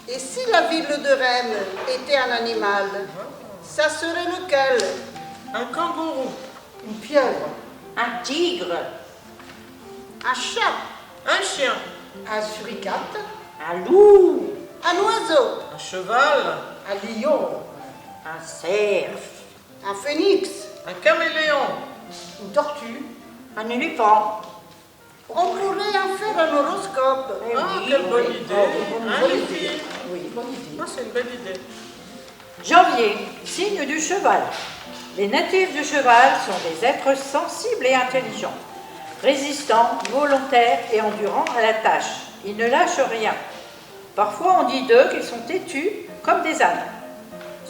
Et si la ville de Rennes était un animal, ça serait lequel? Un kangourou. Une pieuvre. Un tigre. Un chat. Un chien. Un suricate. Un loup. Un oiseau. Un cheval. Un lion. Un cerf. Un phénix. Un caméléon. Une tortue. Un éléphant. On pourrait en faire un horoscope. Eh Ah, oui, quelle bonne oui. idée. Bonne Hein, les idée. filles? Oui, bonne idée. Ah, c'est une belle idée. Janvier, signe du cheval. Les natifs du cheval sont des êtres sensibles et intelligents, résistants, volontaires et endurants à la tâche. Ils ne lâchent rien. Parfois on dit d'eux qu'ils sont têtus comme des ânes.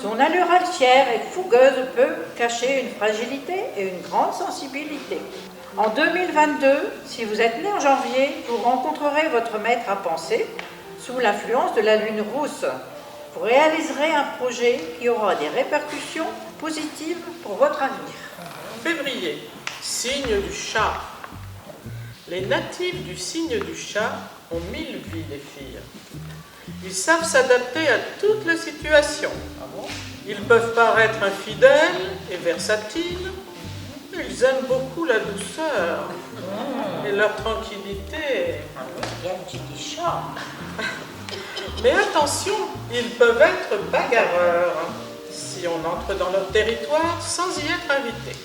Son allure altière et fougueuse peut cacher une fragilité et une grande sensibilité. En 2022, si vous êtes né en janvier, vous rencontrerez votre maître à penser sous l'influence de la lune rousse. Vous réaliserez un projet qui aura des répercussions positives pour votre avenir. Février, signe du chat. Les natifs du signe du chat ont 1000 vies, les filles. Ils savent s'adapter à toutes les situations. Ils peuvent paraître infidèles et versatiles, mais ils aiment beaucoup la douceur et leur tranquillité. Il y a un petit chat. Mais attention, ils peuvent être bagarreurs si on entre dans leur territoire sans y être invité.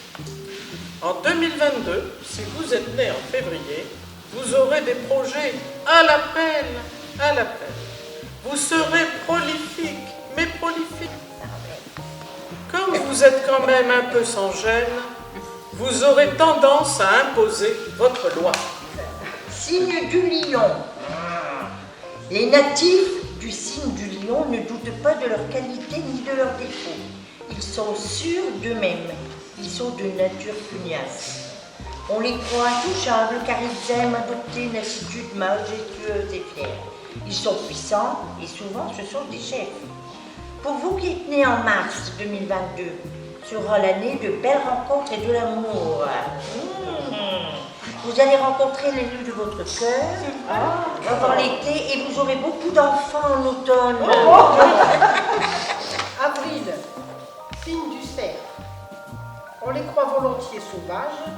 En 2022, si vous êtes né en février, vous aurez des projets à l'appel, à l'appel. Vous serez prolifique, mais prolifique. Comme vous êtes quand même un peu sans gêne, vous aurez tendance à imposer votre loi. Signe du lion. Les natifs du signe du lion ne doutent pas de leurs qualités ni de leurs défauts. Ils sont sûrs d'eux-mêmes. Ils sont de nature pugnace. On les croit intouchables car ils aiment adopter une attitude majestueuse et fière. Ils sont puissants et souvent ce sont des chefs. Pour vous qui êtes nés en mars 2022, sera l'année de belles rencontres et de l'amour. Vous allez rencontrer l'élu de votre cœur pendant l'été et vous aurez beaucoup d'enfants en automne. Avril, signe du cerf. On les croit volontiers sauvages,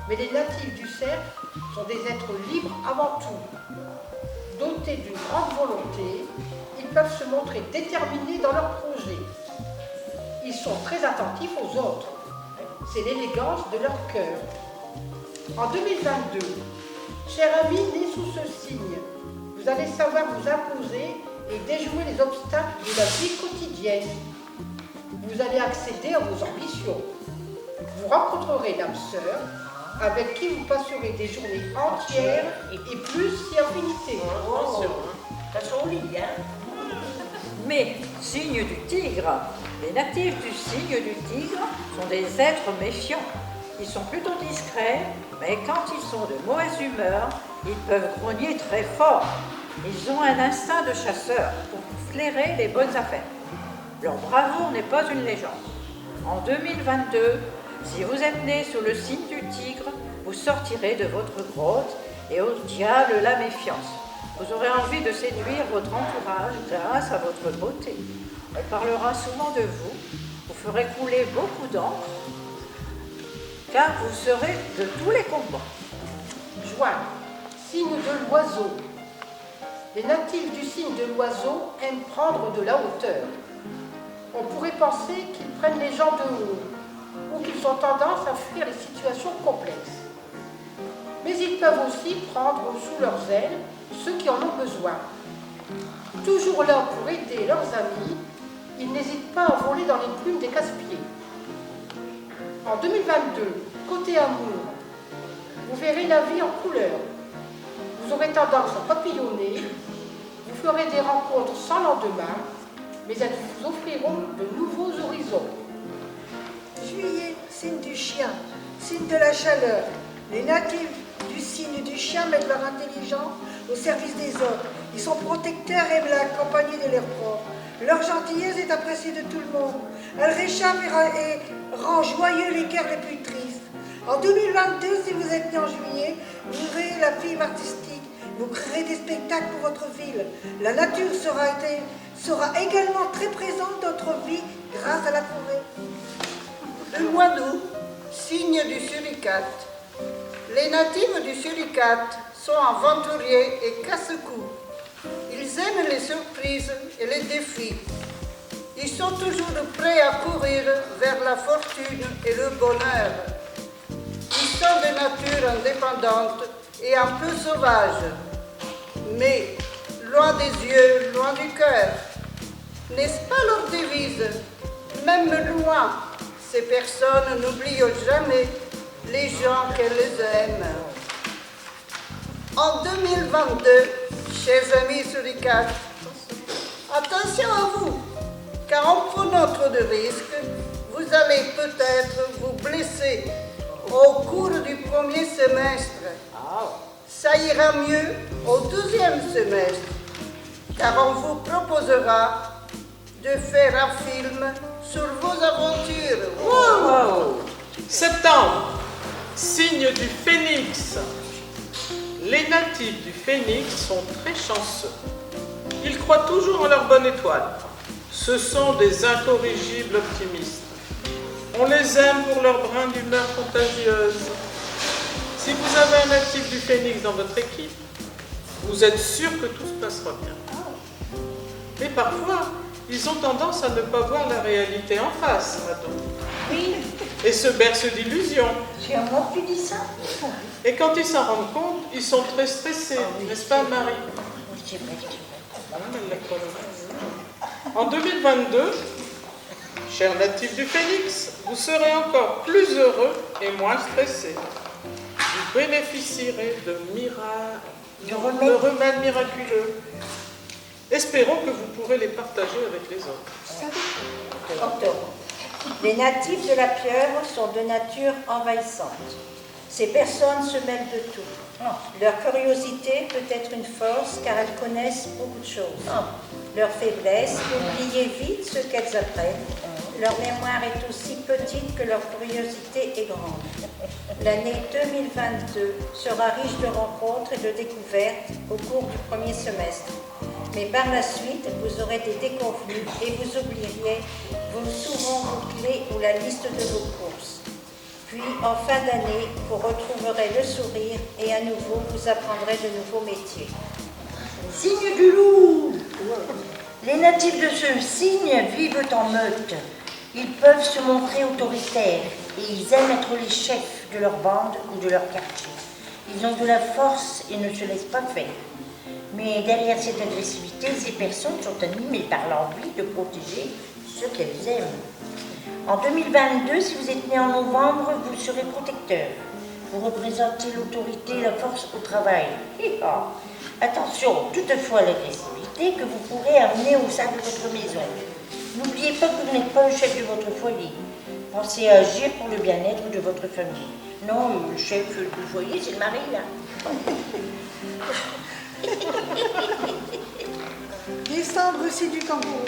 mais les natifs du cerf sont des êtres libres avant tout. Dotés d'une grande volonté, ils peuvent se montrer déterminés dans leurs projets. Ils sont très attentifs aux autres. C'est l'élégance de leur cœur. En 2022, chers amis nés sous ce signe, vous allez savoir vous imposer et déjouer les obstacles de la vie quotidienne. Vous allez accéder à vos ambitions. Vous rencontrerez l'âme sœur avec qui vous passerez des journées entières et plus si affinité. Attention, Ça sont au lit, hein? Mais, signe du tigre, les natifs du signe du tigre sont des êtres méfiants. Ils sont plutôt discrets, mais quand ils sont de mauvaise humeur, ils peuvent grogner très fort. Ils ont un instinct de chasseur pour flairer les bonnes affaires. Leur bravoure n'est pas une légende. En 2022, si vous êtes né sous le signe du tigre, vous sortirez de votre grotte et au diable la méfiance. Vous aurez envie de séduire votre entourage grâce à votre beauté. On parlera souvent de vous, vous ferez couler beaucoup d'encre, car vous serez de tous les combats. Juin, signe de l'oiseau. Les natifs du signe de l'oiseau aiment prendre de la hauteur. On pourrait penser qu'ils prennent les gens de haut ou qu'ils ont tendance à fuir les situations complexes. Mais ils peuvent aussi prendre sous leurs ailes ceux qui en ont besoin. Toujours là pour aider leurs amis, ils n'hésitent pas à voler dans les plumes des casse-pieds. En 2022, côté amour, vous verrez la vie en couleur. Vous aurez tendance à papillonner, vous ferez des rencontres sans lendemain, mais elles vous offriront de nouveaux horizons. Juillet, signe du chien, signe de la chaleur. Les natifs du signe du chien mettent leur intelligence au service des autres. Ils sont protecteurs et aiment la compagnie de leurs proches. Leur gentillesse est appréciée de tout le monde. Elle réchappe et rend joyeux les cœurs les plus tristes. En 2022, si vous êtes né en juillet, vous aurez la fibre artistique Vous créerez des spectacles pour votre ville. La nature sera également très présente dans votre vie grâce à la forêt. Le mois d'août, signe du suricate. Les natifs du suricate sont aventuriers et casse-cou. Ils aiment les surprises et les défis. Ils sont toujours prêts à courir vers la fortune et le bonheur. Ils sont de nature indépendante et un peu sauvages. Mais loin des yeux, loin du cœur. N'est-ce pas leur devise? Même loin, ces personnes n'oublient jamais les gens qu'elles aiment. En 2022, chers amis suricates, attention à vous, car en prenant trop de risques, vous allez peut-être vous blesser au cours du premier semestre. Ça ira mieux au deuxième semestre, car on vous proposera de faire un film sur vos aventures. Wow. Septembre, signe du phénix. Les natifs du phénix sont très chanceux. Ils croient toujours en leur bonne étoile. Ce sont des incorrigibles optimistes. On les aime pour leur brin d'humeur contagieuse. Si vous avez un natif du phénix dans votre équipe, vous êtes sûr que tout se passera bien. Mais parfois, ils ont tendance à ne pas voir la réalité en face, madame. Oui, Et se bercent d'illusions. c'est à moi que tu dis ça? Et quand ils s'en rendent compte, ils sont très stressés, n'est-ce pas, Marie? Oui, c'est vrai, c'est vrai. En 2022, chers natifs du Phénix, vous serez encore plus heureux et moins stressés. Vous bénéficierez de remèdes miraculeux. Espérons que vous pourrez les partager avec les autres. Octobre. Les natifs de la pieuvre sont de nature envahissante. Ces personnes se mêlent de tout. Leur curiosité peut être une force car elles connaissent beaucoup de choses. Leur faiblesse, oublier vite ce qu'elles apprennent. Leur mémoire est aussi petite que leur curiosité est grande. L'année 2022 sera riche de rencontres et de découvertes au cours du premier semestre. Mais par la suite, vous aurez des déconvenues et vous oublierez souvent vos clés ou la liste de vos courses. Puis, en fin d'année, vous retrouverez le sourire et à nouveau, vous apprendrez de nouveaux métiers. Signe du loup. Les natifs de ce signe vivent en meute. Ils peuvent se montrer autoritaires et ils aiment être les chefs de leur bande ou de leur quartier. Ils ont de la force et ne se laissent pas faire. Mais derrière cette agressivité, ces personnes sont animées par l'envie de protéger ceux qu'elles aiment. En 2022, si vous êtes né en novembre, vous serez protecteur. Vous représentez l'autorité et la force au travail. Attention toutefois à l'agressivité que vous pourrez amener au sein de votre maison. N'oubliez pas que vous n'êtes pas le chef de votre foyer. Pensez à agir pour le bien-être de votre famille. Non, le chef du foyer, c'est le mari, là. Décembre, c'est du kangourou.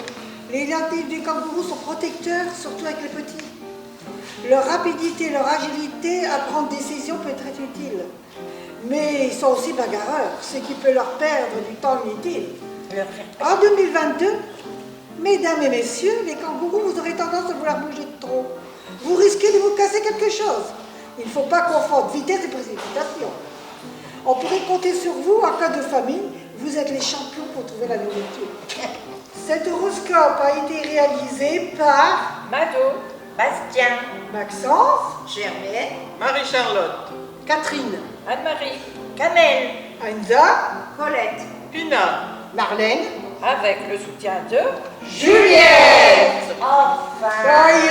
Les natifs du kangourou sont protecteurs, surtout avec les petits. Leur rapidité, leur agilité à prendre des décisions peut être utile. Mais ils sont aussi bagarreurs, ce qui peut leur perdre du temps inutile. En 2022, mesdames et messieurs, les kangourous, vous aurez tendance à vouloir bouger de trop. Vous risquez de vous casser quelque chose. Il ne faut pas confondre vitesse et précipitation. On pourrait compter sur vous en cas de famine. Vous êtes les champions pour trouver la nourriture. Cet horoscope a été réalisé par Mado, Bastien, Maxence, Germaine, Marie-Charlotte, Catherine, Anne-Marie, Kamel, Anza, Colette, Pina, Marlène, avec le soutien de Juliette. enfin. Ça y